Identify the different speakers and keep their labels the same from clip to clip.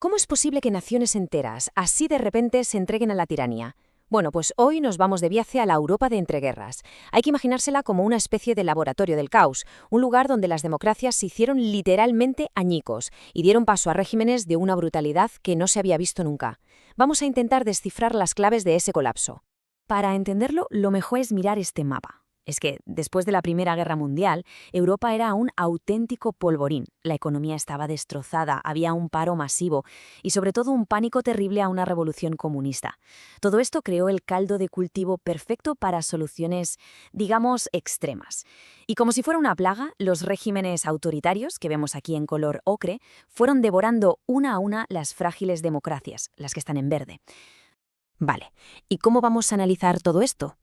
Speaker 1: ¿Cómo es posible que naciones enteras, así de repente, se entreguen a la tiranía? Bueno, pues hoy nos vamos de viaje a la Europa de entreguerras. Hay que imaginársela como una especie de laboratorio del caos, un lugar donde las democracias se hicieron literalmente añicos y dieron paso a regímenes de una brutalidad que no se había visto nunca. Vamos a intentar descifrar las claves de ese colapso. Para entenderlo, lo mejor es mirar este mapa. Es que, después de la Primera Guerra Mundial, Europa era un auténtico polvorín. La economía estaba destrozada, había un paro masivo y, sobre todo, un pánico terrible a una revolución comunista. Todo esto creó el caldo de cultivo perfecto para soluciones, digamos, extremas. Y como si fuera una plaga, los regímenes autoritarios, que vemos aquí en color ocre, fueron devorando una a una las frágiles democracias, las que están en verde. Vale, ¿y cómo vamos a analizar todo esto?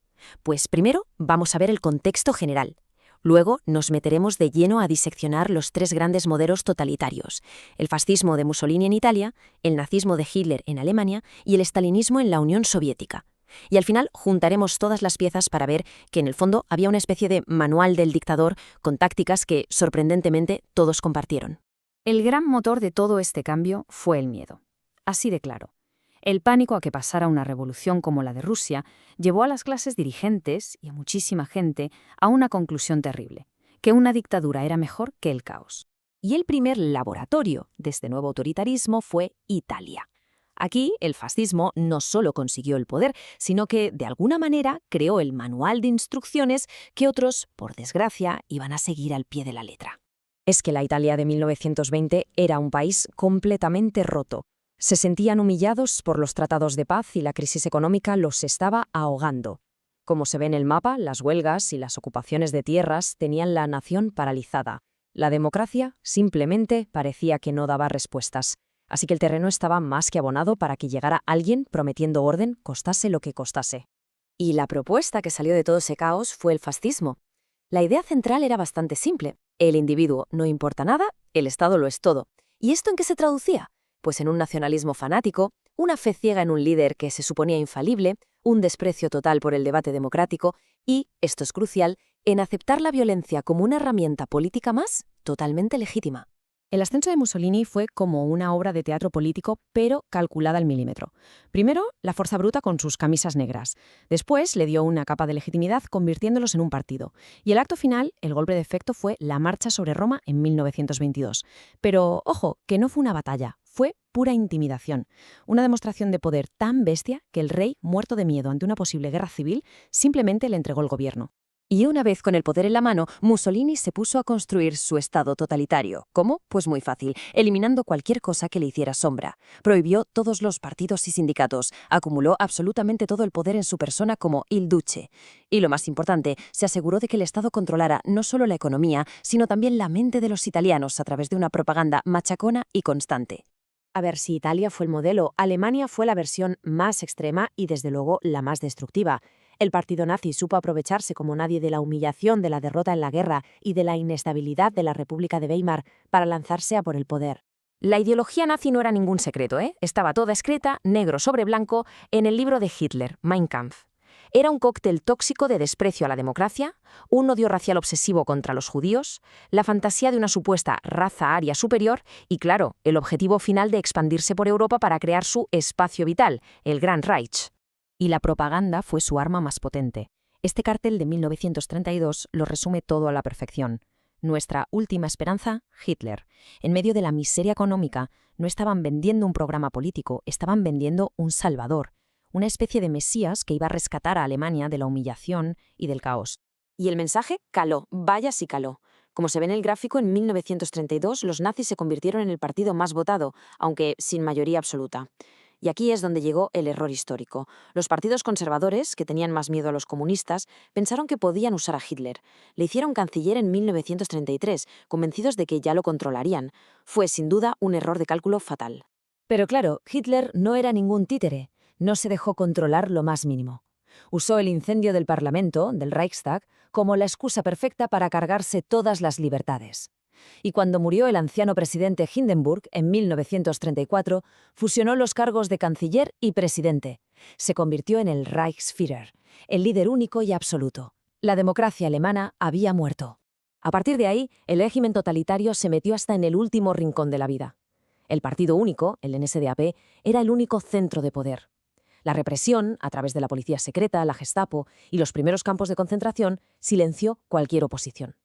Speaker 1: Pues primero vamos a ver el contexto general. Luego nos meteremos de lleno a diseccionar los tres grandes modelos totalitarios: el fascismo de Mussolini en Italia, el nazismo de Hitler en Alemania y el estalinismo en la Unión Soviética. Y al final juntaremos todas las piezas para ver que en el fondo había una especie de manual del dictador con tácticas que, sorprendentemente, todos compartieron. El gran motor de todo este cambio fue el miedo. Así de claro. El pánico a que pasara una revolución como la de Rusia llevó a las clases dirigentes y a muchísima gente a una conclusión terrible: que una dictadura era mejor que el caos. Y el primer laboratorio de este nuevo autoritarismo fue Italia. Aquí el fascismo no solo consiguió el poder, sino que, de alguna manera, creó el manual de instrucciones que otros, por desgracia, iban a seguir al pie de la letra. Es que la Italia de 1920 era un país completamente roto. Se sentían humillados por los tratados de paz y la crisis económica los estaba ahogando. Como se ve en el mapa, las huelgas y las ocupaciones de tierras tenían la nación paralizada. La democracia simplemente parecía que no daba respuestas. Así que el terreno estaba más que abonado para que llegara alguien prometiendo orden, costase lo que costase. Y la propuesta que salió de todo ese caos fue el fascismo. La idea central era bastante simple: el individuo no importa nada, el Estado lo es todo. ¿Y esto en qué se traducía? Pues en un nacionalismo fanático, una fe ciega en un líder que se suponía infalible, un desprecio total por el debate democrático y, esto es crucial, en aceptar la violencia como una herramienta política más totalmente legítima. El ascenso de Mussolini fue como una obra de teatro político, pero calculada al milímetro. Primero, la fuerza bruta con sus camisas negras. Después, le dio una capa de legitimidad convirtiéndolos en un partido. Y el acto final, el golpe de efecto, fue la marcha sobre Roma en 1922. Pero, ojo, que no fue una batalla, fue pura intimidación. Una demostración de poder tan bestia que el rey, muerto de miedo ante una posible guerra civil, simplemente le entregó el gobierno. Y una vez con el poder en la mano, Mussolini se puso a construir su Estado totalitario. ¿Cómo? Pues muy fácil, eliminando cualquier cosa que le hiciera sombra. Prohibió todos los partidos y sindicatos, acumuló absolutamente todo el poder en su persona como il duce. Y lo más importante, se aseguró de que el Estado controlara no solo la economía, sino también la mente de los italianos a través de una propaganda machacona y constante. A ver, si Italia fue el modelo, Alemania fue la versión más extrema y, desde luego, la más destructiva. El partido nazi supo aprovecharse como nadie de la humillación de la derrota en la guerra y de la inestabilidad de la República de Weimar para lanzarse a por el poder. La ideología nazi no era ningún secreto, ¿eh? Estaba toda escrita, negro sobre blanco, en el libro de Hitler, Mein Kampf. Era un cóctel tóxico de desprecio a la democracia, un odio racial obsesivo contra los judíos, la fantasía de una supuesta raza aria superior y, claro, el objetivo final de expandirse por Europa para crear su espacio vital, el Gran Reich. Y la propaganda fue su arma más potente. Este cartel de 1932 lo resume todo a la perfección. Nuestra última esperanza, Hitler. En medio de la miseria económica, no estaban vendiendo un programa político, estaban vendiendo un salvador, una especie de mesías que iba a rescatar a Alemania de la humillación y del caos. Y el mensaje caló, vaya si caló. Como se ve en el gráfico, en 1932 los nazis se convirtieron en el partido más votado, aunque sin mayoría absoluta. Y aquí es donde llegó el error histórico. Los partidos conservadores, que tenían más miedo a los comunistas, pensaron que podían usar a Hitler. Le hicieron canciller en 1933, convencidos de que ya lo controlarían. Fue, sin duda, un error de cálculo fatal. Pero claro, Hitler no era ningún títere. No se dejó controlar lo más mínimo. Usó el incendio del Parlamento, del Reichstag, como la excusa perfecta para cargarse todas las libertades. Y cuando murió el anciano presidente Hindenburg en 1934, fusionó los cargos de canciller y presidente. Se convirtió en el Reichsführer, el líder único y absoluto. La democracia alemana había muerto. A partir de ahí, el régimen totalitario se metió hasta en el último rincón de la vida. El partido único, el NSDAP, era el único centro de poder. La represión, a través de la policía secreta, la Gestapo y los primeros campos de concentración, silenció cualquier oposición.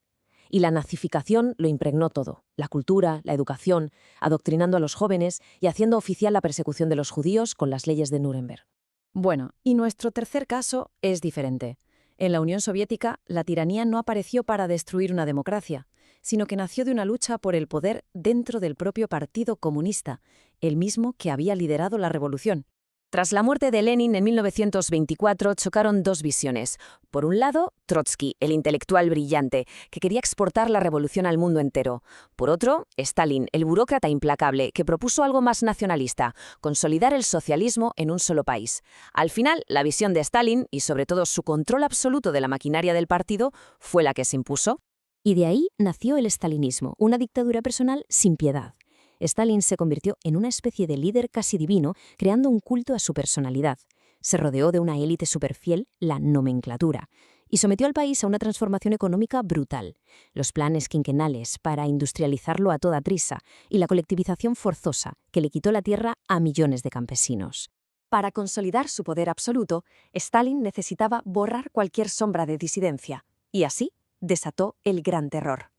Speaker 1: Y la nazificación lo impregnó todo, la cultura, la educación, adoctrinando a los jóvenes y haciendo oficial la persecución de los judíos con las leyes de Nuremberg. Bueno, y nuestro tercer caso es diferente. En la Unión Soviética, la tiranía no apareció para destruir una democracia, sino que nació de una lucha por el poder dentro del propio Partido Comunista, el mismo que había liderado la revolución. Tras la muerte de Lenin en 1924 chocaron dos visiones. Por un lado, Trotsky, el intelectual brillante, que quería exportar la revolución al mundo entero. Por otro, Stalin, el burócrata implacable, que propuso algo más nacionalista, consolidar el socialismo en un solo país. Al final, la visión de Stalin, y sobre todo su control absoluto de la maquinaria del partido, fue la que se impuso. Y de ahí nació el stalinismo, una dictadura personal sin piedad. Stalin se convirtió en una especie de líder casi divino, creando un culto a su personalidad. Se rodeó de una élite superfiel, la nomenclatura, y sometió al país a una transformación económica brutal. Los planes quinquenales para industrializarlo a toda prisa y la colectivización forzosa que le quitó la tierra a millones de campesinos. Para consolidar su poder absoluto, Stalin necesitaba borrar cualquier sombra de disidencia, y así desató el Gran Terror.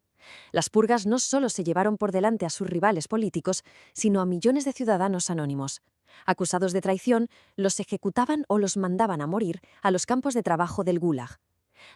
Speaker 1: Las purgas no solo se llevaron por delante a sus rivales políticos, sino a millones de ciudadanos anónimos. Acusados de traición, los ejecutaban o los mandaban a morir a los campos de trabajo del Gulag.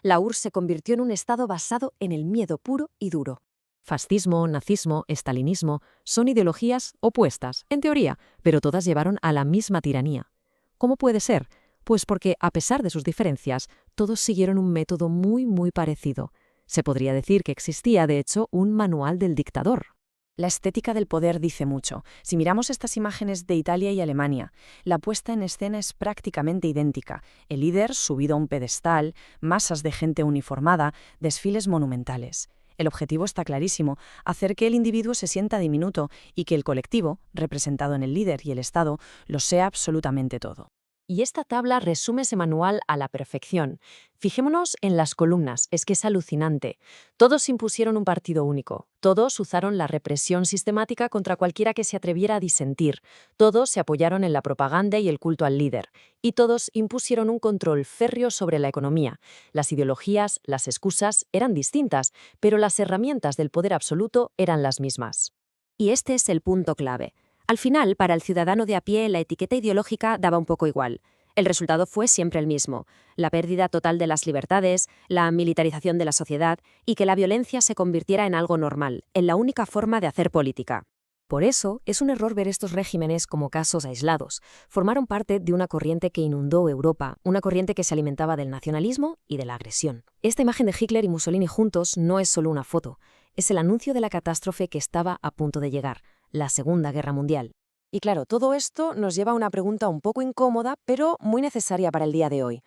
Speaker 1: La URSS se convirtió en un estado basado en el miedo puro y duro. Fascismo, nazismo, estalinismo son ideologías opuestas, en teoría, pero todas llevaron a la misma tiranía. ¿Cómo puede ser? Pues porque, a pesar de sus diferencias, todos siguieron un método muy parecido. Se podría decir que existía, de hecho, un manual del dictador. La estética del poder dice mucho. Si miramos estas imágenes de Italia y Alemania, la puesta en escena es prácticamente idéntica. El líder subido a un pedestal, masas de gente uniformada, desfiles monumentales. El objetivo está clarísimo, hacer que el individuo se sienta diminuto y que el colectivo, representado en el líder y el Estado, lo sea absolutamente todo. Y esta tabla resume ese manual a la perfección. Fijémonos en las columnas, es que es alucinante. Todos impusieron un partido único, todos usaron la represión sistemática contra cualquiera que se atreviera a disentir, todos se apoyaron en la propaganda y el culto al líder, y todos impusieron un control férreo sobre la economía. Las ideologías, las excusas eran distintas, pero las herramientas del poder absoluto eran las mismas. Y este es el punto clave. Al final, para el ciudadano de a pie, la etiqueta ideológica daba un poco igual. El resultado fue siempre el mismo: la pérdida total de las libertades, la militarización de la sociedad y que la violencia se convirtiera en algo normal, en la única forma de hacer política. Por eso, es un error ver estos regímenes como casos aislados. Formaron parte de una corriente que inundó Europa, una corriente que se alimentaba del nacionalismo y de la agresión. Esta imagen de Hitler y Mussolini juntos no es solo una foto, es el anuncio de la catástrofe que estaba a punto de llegar: la Segunda Guerra Mundial. Y claro, todo esto nos lleva a una pregunta un poco incómoda, pero muy necesaria para el día de hoy.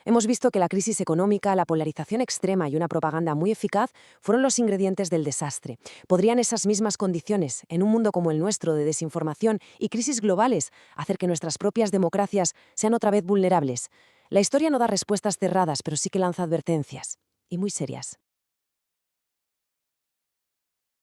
Speaker 1: Hemos visto que la crisis económica, la polarización extrema y una propaganda muy eficaz fueron los ingredientes del desastre. ¿Podrían esas mismas condiciones, en un mundo como el nuestro de desinformación y crisis globales, hacer que nuestras propias democracias sean otra vez vulnerables? La historia no da respuestas cerradas, pero sí que lanza advertencias, y muy serias.